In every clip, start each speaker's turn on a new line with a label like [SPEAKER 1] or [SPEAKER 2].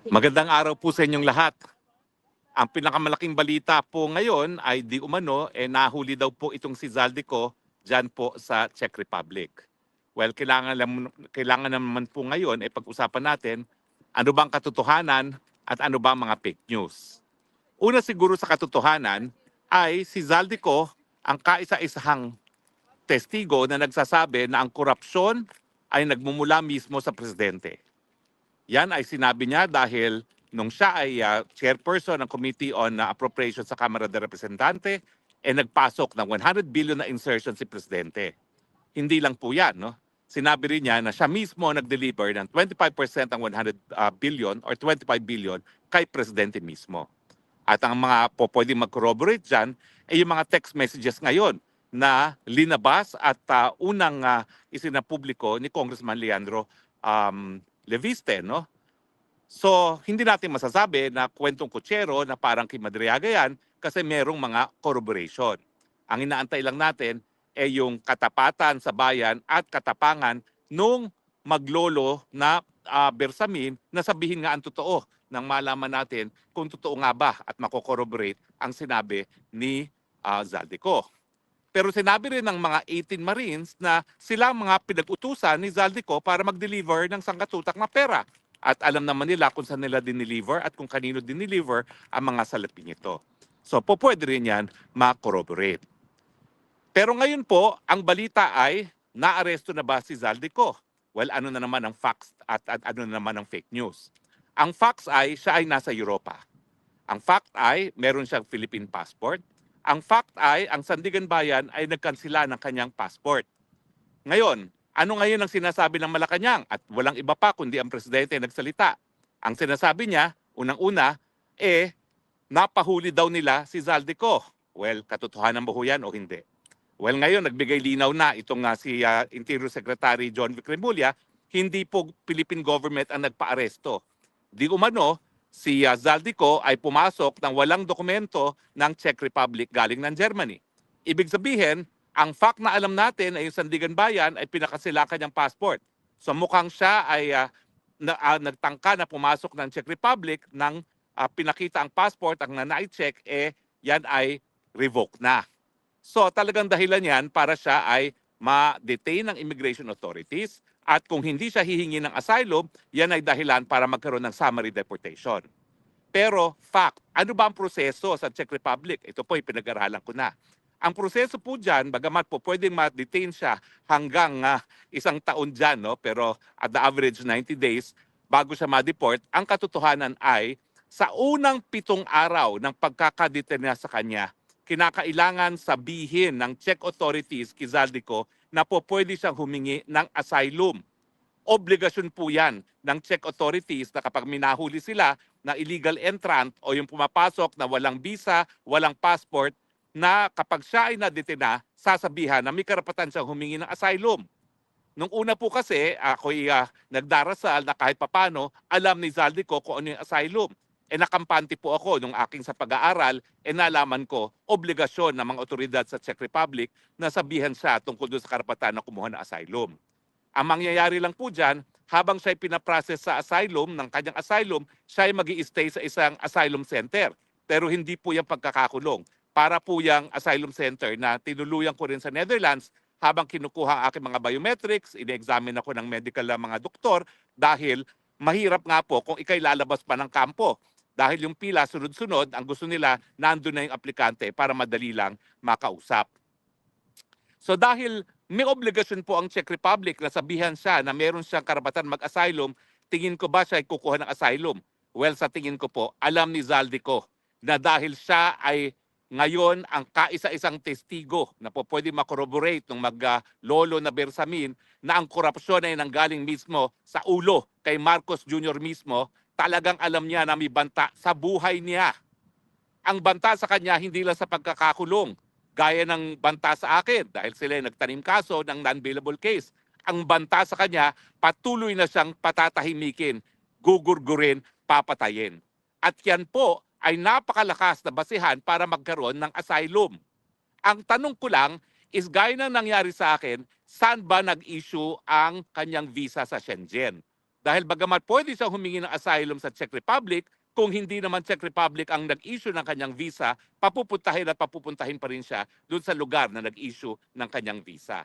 [SPEAKER 1] Magandang araw po sa inyong lahat. Ang pinakamalaking balita po ngayon ay di umano, nahuli daw po itong si Zaldico dyan po sa Czech Republic. Well, kailangan naman po ngayon pag-usapan natin ano bang katotohanan at ano bang mga fake news. Una siguro sa katotohanan ay si Zaldico ang kaisa-isahang testigo na nagsasabi na ang korupsyon ay nagmumula mismo sa presidente. Yan ay sinabi niya dahil nung siya ay chairperson ng Committee on Appropriations sa Kamara de Representante, nagpasok ng 100 billion na insertion si Presidente. Hindi lang po yan, no? Sinabi rin niya na siya mismo nag-deliver ng 25% ng 100 billion or 25 billion kay Presidente mismo. At ang mga pwedeng mag-corroborate dyan ay yung mga text messages ngayon na linabas at unang isinapubliko ni Congressman Leandro Leviste, no? So, hindi natin masasabi na kwentong kutsero na parang kay Madriaga yan kasi merong mga corroboration. Ang inaantay lang natin ay yung katapatan sa bayan at katapangan nung maglolo na Bersamin na sabihin nga ang totoo nang malaman natin kung totoo nga ba at mako-corroborate ang sinabi ni Zaldico. Pero sinabi rin ng mga 18 Marines na sila ang mga pinag-utusan ni Zaldico para mag-deliver ng sangkatutak na pera. At alam naman nila kung saan nila dineliver at kung kanino dineliver ang mga salaping ito. So pwede rin yan ma-corroborate. Pero ngayon po, ang balita ay naaresto na ba si Zaldico? Well, ano na naman ang facts at ano na naman ang fake news? Ang facts ay siya ay nasa Europa. Ang fact ay meron siyang Philippine passport. Ang fact ay ang Sandigan Bayan ay nagkansila ng kanyang passport. Ngayon, ano ngayon ang sinasabi ng Malacanang? At walang iba pa kundi ang presidente nagsalita. Ang sinasabi niya, unang-una, napahuli daw nila si Zaldico. Well, katotohanan ba ho yan o hindi? Well, ngayon, nagbigay linaw na itong si Interior Secretary John Vic Remulla, hindi po Philippine government ang nagpa-aresto. Di umano, si Zaldico ay pumasok ng walang dokumento ng Czech Republic galing ng Germany. Ibig sabihin, ang fact na alam natin ay yung Sandigan Bayan ay pinakasila kanyang passport. So mukhang siya ay nagtangka na pumasok ng Czech Republic nang pinakita ang passport, ang nanay-check, yan ay revoked na. So talagang dahilan yan para siya ay ma-detain ng immigration authorities at kung hindi siya hihingi ng asylum, yan ay dahilan para magkaroon ng summary deportation. Pero fact, ano ba ang proseso sa Czech Republic? Ito po ay pinag-aralan ko na. Ang proseso po dyan, bagamat po pwedeng ma-detain siya hanggang isang taon dyan, no? Pero at the average 90 days bago siya ma-deport, ang katotohanan ay sa unang 7 araw ng pagkakadetain niya sa kanya, kinakailangan sabihin ng Czech authorities kay Zaldico na po pwede siyang humingi ng asylum. Obligasyon po yan ng Czech authorities na kapag minahuli sila na illegal entrant o yung pumapasok na walang visa, walang passport, na kapag siya ay nadetina, sasabihan na may karapatan siyang humingi ng asylum. Nung una po kasi, ako'y nagdarasal na kahit papano, alam ni Zaldico kung ano yung asylum. Nakampante po ako nung aking sa pag-aaral, nalaman ko, obligasyon ng mga otoridad sa Czech Republic na sabihan siya tungkol doon sa karapatan na kumuha ng asylum. Ang mangyayari lang po dyan, habang siya ay pinaprocess sa asylum, ng kanyang asylum, siya ay mag-i-stay sa isang asylum center. Pero hindi po yung pagkakakulong. Para po yung asylum center na tinuluyan ko rin sa Netherlands, habang kinukuha ang aking mga biometrics, ine-examine ako ng medical na mga doktor dahil mahirap nga po kung ikay lalabas pa ng kampo. Dahil yung pila sunod-sunod, ang gusto nila, nandun na yung aplikante para madali lang makausap. So dahil may obligasyon po ang Czech Republic na sabihan siya na meron siyang karapatan mag-asylum, tingin ko ba siya ay kukuha ng asylum? Well, sa tingin ko po, alam ni Zaldico na dahil siya ay ngayon ang kaisa-isang testigo na po pwede makorroborate ng mag-lolo na Bersamin na ang korupsyon ay nanggaling mismo sa ulo kay Marcos Jr. mismo, talagang alam niya na may banta sa buhay niya. Ang banta sa kanya hindi lang sa pagkakakulong, gaya ng banta sa akin dahil sila nagtanim kaso ng non-bailable case. Ang banta sa kanya, patuloy na siyang patatahimikin, gugurgurin, papatayin. At yan po ay napakalakas na basihan para magkaroon ng asylum. Ang tanong ko lang is gaya ng nangyari sa akin, saan ba nag-issue ang kanyang visa sa Shenzhen? Dahil bagamat pwede siyang humingi ng asylum sa Czech Republic, kung hindi naman Czech Republic ang nag-issue ng kanyang visa, papupuntahin pa rin siya doon sa lugar na nag-issue ng kanyang visa.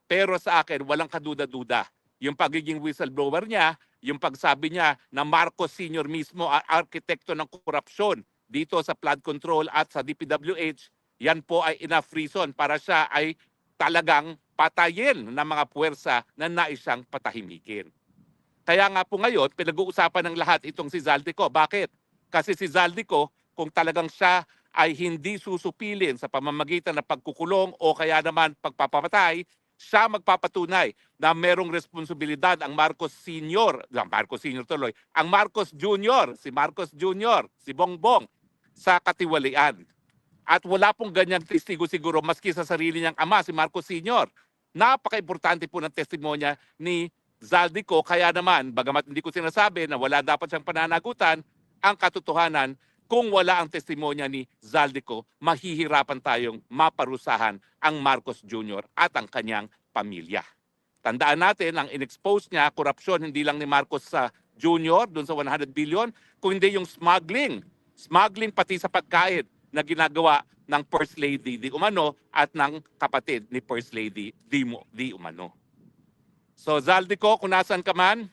[SPEAKER 1] Pero sa akin, walang kaduda-duda. Yung pagiging whistleblower niya, yung pagsabi niya na Marcos Sr. mismo ang arkitekto ng korupsyon dito sa flood control at sa DPWH, yan po ay enough reason para siya ay talagang patayin ng mga puwersa na nais siyang patahimikin. Kaya nga po ngayon, pinag-uusapan ng lahat itong si Zaldico. Bakit? Kasi si Zaldico, kung talagang siya ay hindi susupilin sa pamamagitan ng pagkukulong o kaya naman pagpapatay, siya magpapatunay na merong responsibilidad ang Marcos Sr., ang Marcos Jr., si Marcos Jr., si Bongbong, sa katiwalian. At wala pong ganyang testigo siguro maski sa sarili niyang ama, si Marcos Sr. Napaka-importante po ng testimonya ni Zaldico, kaya naman, bagamat hindi ko sinasabi na wala dapat siyang pananagutan, ang katotohanan, kung wala ang testimonya ni Zaldico, mahihirapan tayong maparusahan ang Marcos Jr. at ang kanyang pamilya. Tandaan natin, ang in-expose niya, korupsyon hindi lang ni Marcos sa Jr. doon sa 100 billion, kundi yung smuggling. Smuggling pati sa pagkain na ginagawa ng First Lady Di Umano at ng kapatid ni First Lady Di Umano. So Zaldico, kung nasan ka man,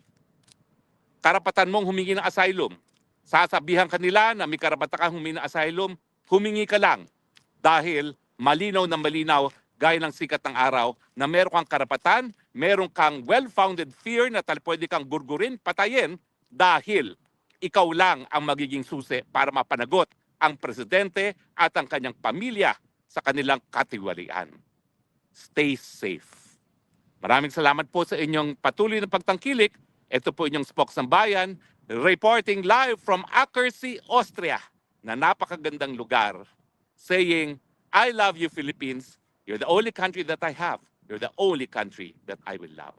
[SPEAKER 1] karapatan mong humingi ng asylum. Sasabihan kanila na may karapatan kang humingi ng asylum, humingi ka lang. Dahil malinaw na malinaw, gaya ng sikat ng araw, na meron kang karapatan, meron kang well-founded fear na pwede kang gurgurin, patayin, dahil ikaw lang ang magiging susi para mapanagot ang presidente at ang kanyang pamilya sa kanilang katiwalian. Stay safe. Maraming salamat po sa inyong patuloy na pagtangkilik. Ito po inyong Spokes ng Bayan, reporting live from Ackersee, Austria, na napakagandang lugar, saying, I love you, Philippines. You're the only country that I have. You're the only country that I will love.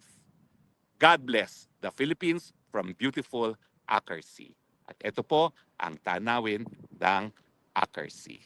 [SPEAKER 1] God bless the Philippines from beautiful Ackersee. At ito po ang tanawin ng Ackersee.